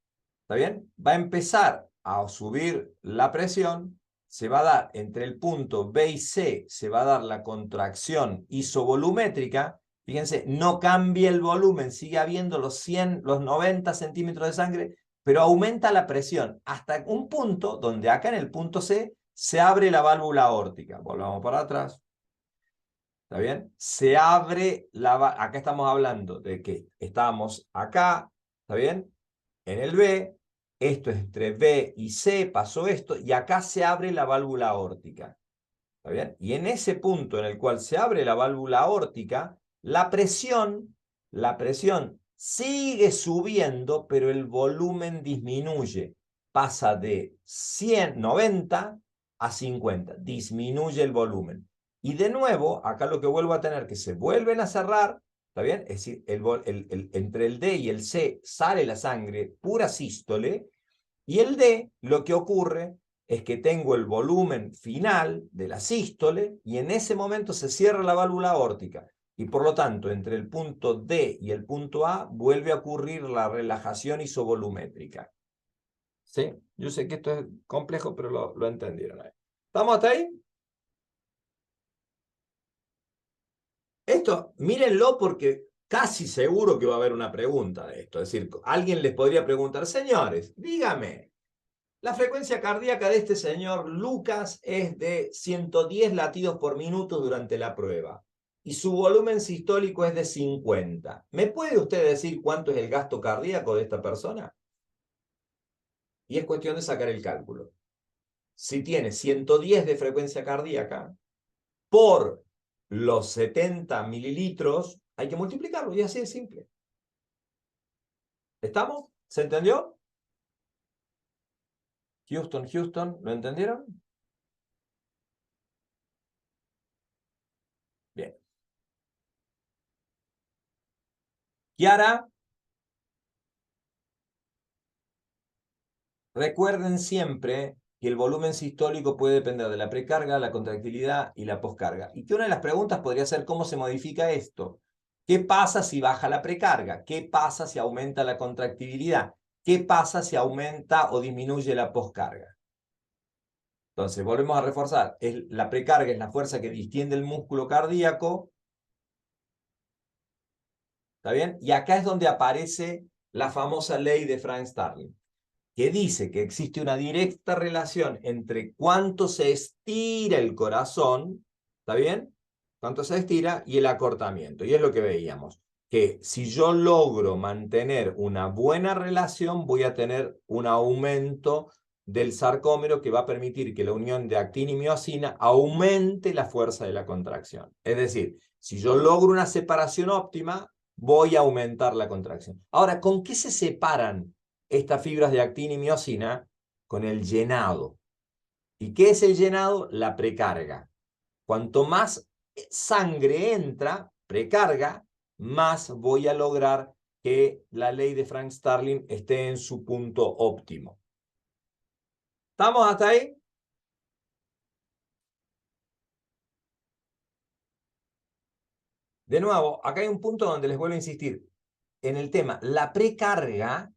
¿está bien? Va a empezar a subir la presión, se va a dar entre el punto B y C, se va a dar la contracción isovolumétrica. Fíjense, no cambia el volumen, sigue habiendo los 100, los 90 centímetros de sangre, pero aumenta la presión hasta un punto donde acá en el punto C se abre la válvula aórtica. Volvamos para atrás. ¿Está bien? Se abre acá estamos hablando de que estábamos acá, ¿está bien? En el B, esto es entre B y C, pasó esto, y acá se abre la válvula aórtica. ¿Está bien? Y en ese punto en el cual se abre la válvula aórtica, la presión sigue subiendo, pero el volumen disminuye. Pasa de 90 a 50. Disminuye el volumen. Y de nuevo, acá lo que vuelvo a tener que se vuelven a cerrar, ¿está bien? Es decir, entre el D y el C sale la sangre pura sístole, y el D, lo que ocurre es que tengo el volumen final de la sístole y en ese momento se cierra la válvula aórtica. Y por lo tanto, entre el punto D y el punto A vuelve a ocurrir la relajación isovolumétrica. ¿Sí? Yo sé que esto es complejo, pero lo entendieron ahí. ¿Estamos hasta ahí? Esto, mírenlo porque casi seguro que va a haber una pregunta de esto. Es decir, alguien les podría preguntar, señores, dígame, la frecuencia cardíaca de este señor Lucas es de 110 latidos por minuto durante la prueba y su volumen sistólico es de 50. ¿Me puede usted decir cuánto es el gasto cardíaco de esta persona? Y es cuestión de sacar el cálculo. Si tiene 110 de frecuencia cardíaca por los 70 mililitros, hay que multiplicarlo y así es simple. ¿Estamos? ¿Se entendió? Houston, Houston, ¿lo entendieron? Bien. Kiara, recuerden siempre que el volumen sistólico puede depender de la precarga, la contractilidad y la poscarga. Y que una de las preguntas podría ser cómo se modifica esto. ¿Qué pasa si baja la precarga? ¿Qué pasa si aumenta la contractibilidad? ¿Qué pasa si aumenta o disminuye la poscarga? Entonces, volvemos a reforzar. La precarga es la fuerza que distiende el músculo cardíaco. ¿Está bien? Y acá es donde aparece la famosa ley de Frank-Starling, que dice que existe una directa relación entre cuánto se estira el corazón, ¿está bien? Cuánto se estira y el acortamiento. Y es lo que veíamos, que si yo logro mantener una buena relación, voy a tener un aumento del sarcómero que va a permitir que la unión de actina y miosina aumente la fuerza de la contracción. Es decir, si yo logro una separación óptima, voy a aumentar la contracción. Ahora, ¿con qué se separan estas fibras de actina y miosina? Con el llenado. ¿Y qué es el llenado? La precarga. Cuanto más sangre entra, precarga, más voy a lograr que la ley de Frank-Starling esté en su punto óptimo. ¿Estamos hasta ahí? De nuevo, acá hay un punto donde les vuelvo a insistir en el tema. La precarga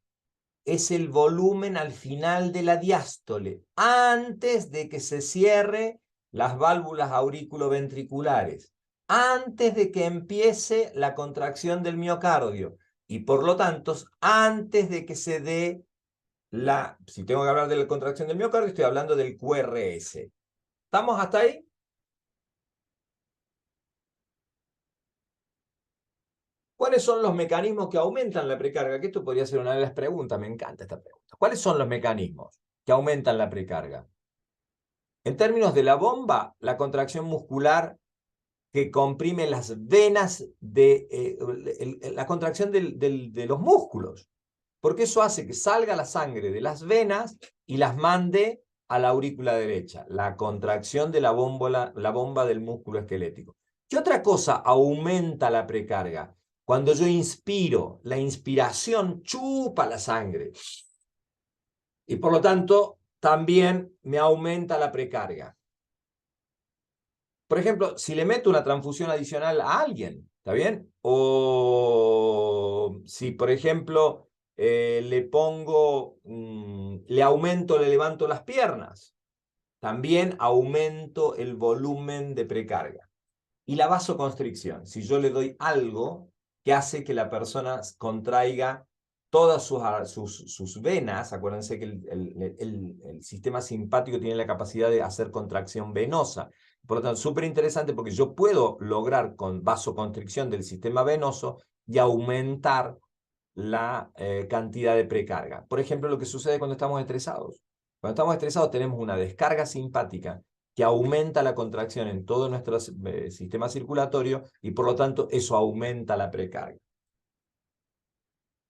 es el volumen al final de la diástole, antes de que se cierre las válvulas auriculoventriculares, antes de que empiece la contracción del miocardio y por lo tanto antes de que se dé si tengo que hablar de la contracción del miocardio, estoy hablando del QRS. ¿Estamos hasta ahí? ¿Cuáles son los mecanismos que aumentan la precarga? Que esto podría ser una de las preguntas, me encanta esta pregunta. ¿Cuáles son los mecanismos que aumentan la precarga? En términos de la bomba, la contracción muscular que comprime las venas la contracción de los músculos, porque eso hace que salga la sangre de las venas y las mande a la aurícula derecha, la contracción de la bomba del músculo esquelético. ¿Qué otra cosa aumenta la precarga? Cuando yo inspiro, la inspiración chupa la sangre y por lo tanto también me aumenta la precarga. Por ejemplo, si le meto una transfusión adicional a alguien, ¿está bien? O si, por ejemplo, le aumento, le levanto las piernas, también aumento el volumen de precarga. Y la vasoconstricción, si yo le doy algo que hace que la persona contraiga todas sus venas, acuérdense que el sistema simpático tiene la capacidad de hacer contracción venosa. Por lo tanto, súper interesante porque yo puedo lograr con vasoconstricción del sistema venoso y aumentar la cantidad de precarga. Por ejemplo, lo que sucede cuando estamos estresados. Cuando estamos estresados tenemos una descarga simpática que aumenta la contracción en todo nuestro sistema circulatorio y por lo tanto eso aumenta la precarga.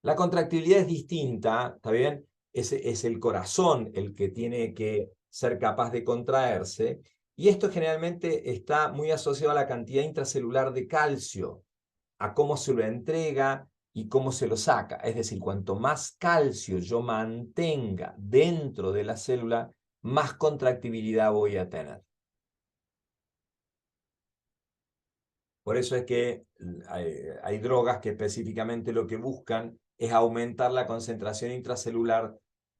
La contractibilidad es distinta, ¿está bien? Es el corazón el que tiene que ser capaz de contraerse y esto generalmente está muy asociado a la cantidad intracelular de calcio, a cómo se lo entrega y cómo se lo saca. Es decir, cuanto más calcio yo mantenga dentro de la célula, más contractibilidad voy a tener. Por eso es que hay drogas que específicamente lo que buscan es aumentar la concentración intracelular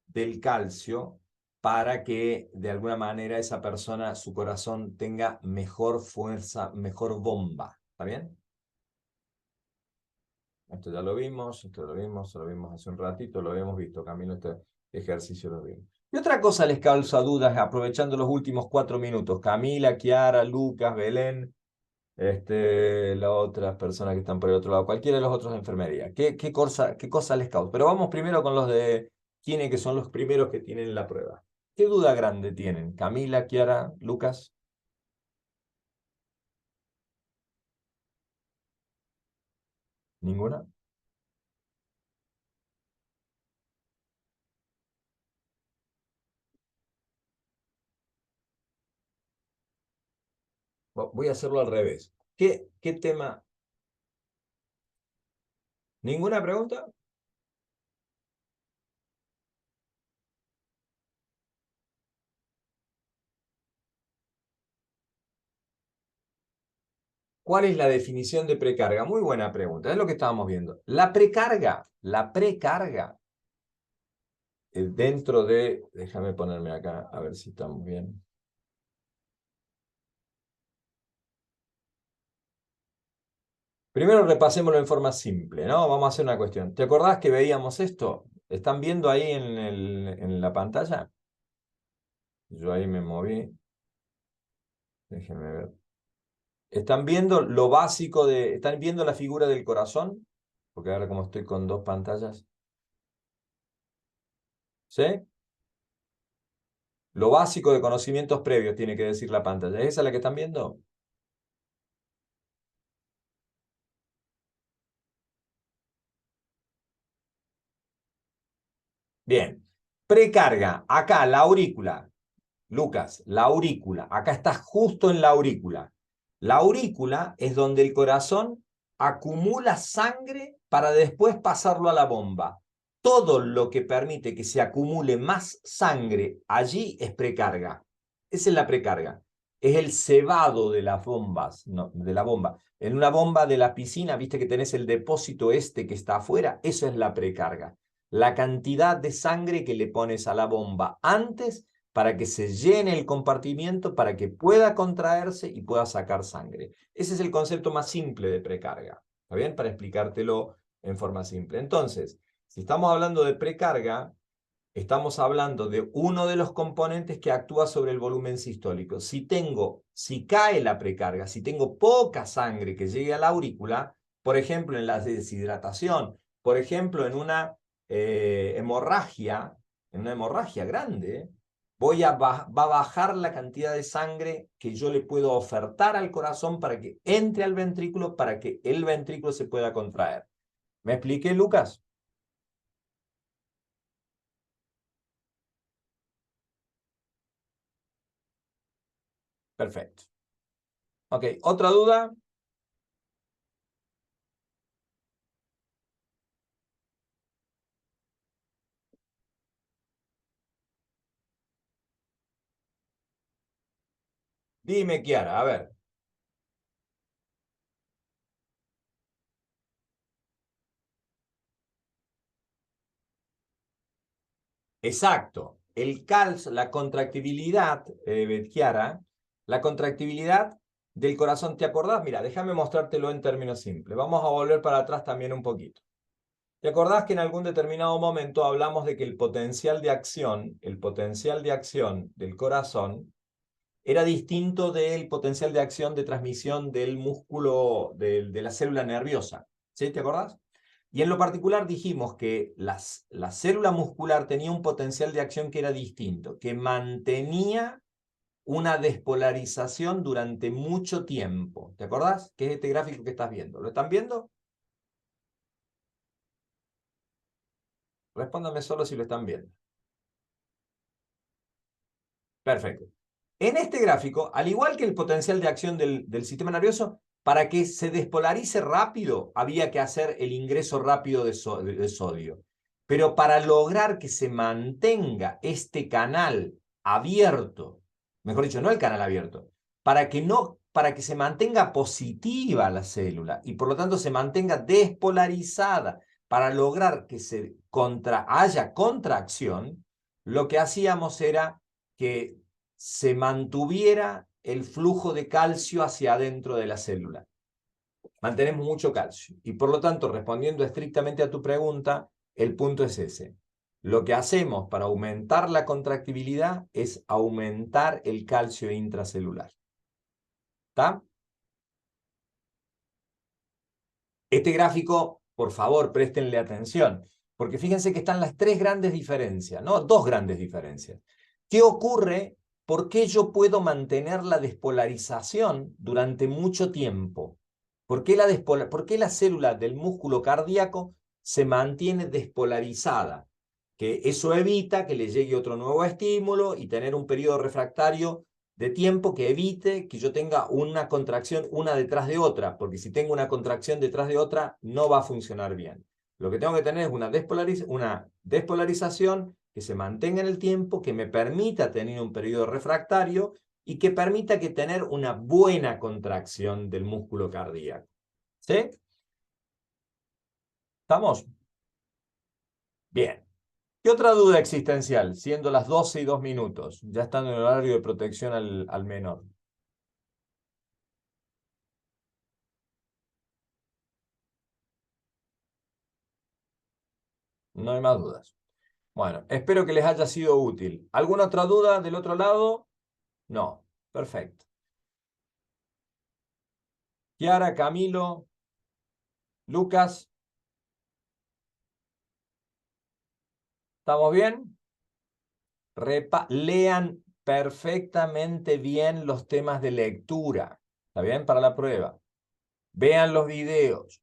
del calcio para que de alguna manera esa persona, su corazón tenga mejor fuerza, mejor bomba. ¿Está bien? Esto ya lo vimos, esto lo vimos hace un ratito, lo habíamos visto, Camilo, este ejercicio lo vimos. ¿Y otra cosa les causa dudas aprovechando los últimos 4 minutos? Camila, Kiara, Lucas, Belén, las otras personas que están por el otro lado, cualquiera de los otros de enfermería. ¿Qué cosa les causa? Pero vamos primero con los de quienes que son los primeros que tienen la prueba. ¿Qué duda grande tienen? Camila, Kiara, Lucas, ¿ninguna? Voy a hacerlo al revés. ¿Qué tema? ¿Ninguna pregunta? ¿Cuál es la definición de precarga? Muy buena pregunta, es lo que estábamos viendo. La precarga, dentro de, déjame ponerme acá, a ver si estamos bien. Primero repasémoslo en forma simple, ¿no? Vamos a hacer una cuestión. ¿Te acordás que veíamos esto? ¿Están viendo ahí en la pantalla? Yo ahí me moví. Déjenme ver. ¿Están viendo lo básico de... ¿Están viendo la figura del corazón? Porque ahora como estoy con dos pantallas. ¿Sí? Lo básico de conocimientos previos tiene que decir la pantalla. ¿Es esa la que están viendo? Bien. Precarga. Acá, la aurícula. Lucas, la aurícula. Acá está justo en la aurícula. La aurícula es donde el corazón acumula sangre para después pasarlo a la bomba. Todo lo que permite que se acumule más sangre allí es precarga. Esa es la precarga. Es el cebado de las bombas, no, de la bomba. En una bomba de la piscina, viste que tenés el depósito este que está afuera, eso es la precarga. La cantidad de sangre que le pones a la bomba antes para que se llene el compartimiento, para que pueda contraerse y pueda sacar sangre. Ese es el concepto más simple de precarga. ¿Está bien? Para explicártelo en forma simple. Entonces, si estamos hablando de precarga, estamos hablando de uno de los componentes que actúa sobre el volumen sistólico. Si cae la precarga, si tengo poca sangre que llegue a la aurícula, por ejemplo, en la deshidratación, por ejemplo, hemorragia, en una hemorragia grande, va a bajar la cantidad de sangre que yo le puedo ofertar al corazón para que entre al ventrículo, para que el ventrículo se pueda contraer. ¿Me expliqué, Lucas? Perfecto. Ok, ¿otra duda? Dime, Kiara, a ver. Exacto. La contractibilidad, Kiara, la contractibilidad del corazón, ¿te acordás? Mira, déjame mostrártelo en términos simples. Vamos a volver para atrás también un poquito. ¿Te acordás que en algún determinado momento hablamos de que el potencial de acción del corazón era distinto del potencial de acción de transmisión del músculo, de la célula nerviosa? ¿Sí? ¿Te acordás? Y en lo particular dijimos que la célula muscular tenía un potencial de acción que era distinto, que mantenía una despolarización durante mucho tiempo. ¿Te acordás? Que es este gráfico que estás viendo. ¿Lo están viendo? Respóndame solo si lo están viendo. Perfecto. En este gráfico, al igual que el potencial de acción del sistema nervioso, para que se despolarice rápido, había que hacer el ingreso rápido de sodio. Pero para lograr que se mantenga este canal abierto, mejor dicho, no el canal abierto, para que se mantenga positiva la célula y por lo tanto se mantenga despolarizada, para lograr que haya contracción, lo que hacíamos era que se mantuviera el flujo de calcio hacia adentro de la célula. Mantenemos mucho calcio. Y por lo tanto, respondiendo estrictamente a tu pregunta, el punto es ese. Lo que hacemos para aumentar la contractibilidad es aumentar el calcio intracelular. ¿Está? Este gráfico, por favor, préstenle atención, porque fíjense que están las tres grandes diferencias, ¿no? Dos grandes diferencias. ¿Qué ocurre? ¿Por qué yo puedo mantener la despolarización durante mucho tiempo? ¿Por qué la célula del músculo cardíaco se mantiene despolarizada? Que eso evita que le llegue otro nuevo estímulo y tener un periodo refractario de tiempo que evite que yo tenga una contracción una detrás de otra, porque si tengo una contracción detrás de otra, no va a funcionar bien. Lo que tengo que tener es una despolarización que se mantenga en el tiempo, que me permita tener un periodo refractario y que permita que tener una buena contracción del músculo cardíaco. ¿Sí? ¿Estamos? Bien. ¿Qué otra duda existencial? Siendo las 12:02, ya estando en el horario de protección al menor. No hay más dudas. Bueno, espero que les haya sido útil. ¿Alguna otra duda del otro lado? No. Perfecto. Kiara, Camilo, Lucas, ¿estamos bien? Lean perfectamente bien los temas de lectura. ¿Está bien? Para la prueba. Vean los videos.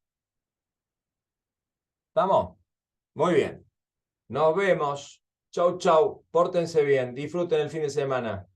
¿Estamos? Muy bien. Nos vemos. Chau, chau. Pórtense bien. Disfruten el fin de semana.